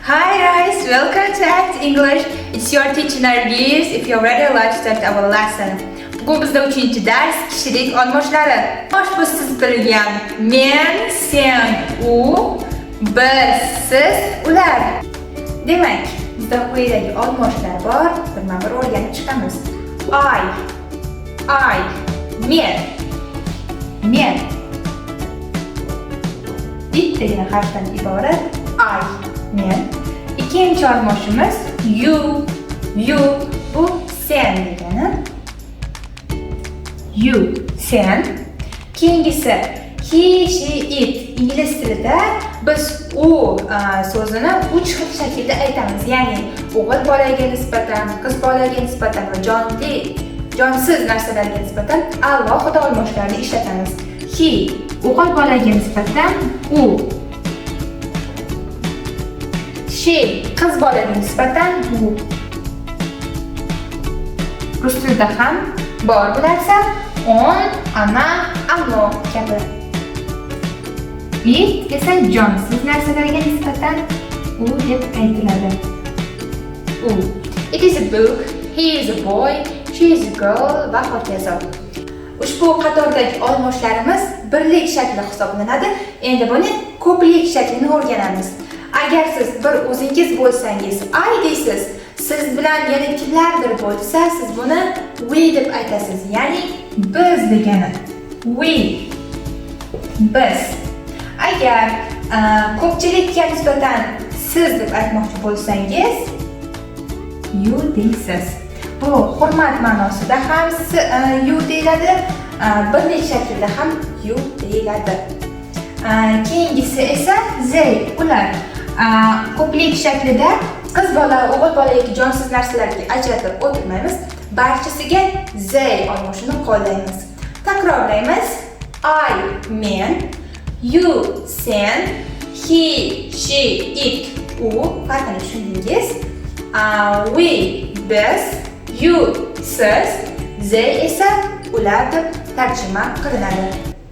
Hi guys, welcome to Act English. It's your teacher Nargis. If you're ready, let's start our lesson. Bugun bizda 3-chi dars kishilik olmoshlari. Bosh bu siz bilgan men, sen, u, biz, siz, ular. Demak, bizda quyidagi olmoshlar bor. Birma-bir o'rganib chiqamiz. I, men. Bittagina harfdan iborat I, men. Ikkinchi olmoshimiz you, bu sen degani. You, sen. Keyingisi he, she, it. Ingliz tilida biz u so'zini 3 xil shaklda aytamiz. Ya'ni o'g'il bolaga nisbatan, qiz bolaga nisbatan va jonsiz narsalarga nisbatan alohida olmoshlarni ishlatamiz. He o'g'il bolaga nisbatan u. She qiz bolaga nisbatan bu. Rus tilida ham bor bu narsa. On, ana, ammo kabi. It esa jonsiz narsalarga nisbatan u deb aytiladi. U. It is a book, he is a boy, she is a girl va hokazo. Ushbu qatordagi olmoshlarimiz birlik shakli hisoblanadi. Endi buni ko'plik shaklini o'rganamiz. Agar siz bir o'zingiz bo'lsangiz, I deysiz. Siz bilan yana kimlardir bo'lsa, siz buni we deb aytasiz. Ya'ni biz degani. We. Biz. Agar ko'pchilikka nisbatan siz deb aytmoqchi bo'lsangiz, you deysiz. Bu hurmat ma'nosida ham you deyiladi, birlik shaklida ham you deyiladi. Keyingisi esa they, ular. Ko'plik shaklida qiz bola, o'g'il bola yoki jonsiz narsalarga ajratib o'tirmaymiz. Barchasiga they olmoshini qo'llaymiz. Takrorlaymiz. I, men, you, sen, he, she, it, u. Farqini tushundingiz. We, biz, you, siz, they esa ular deb tarjima qilinadi.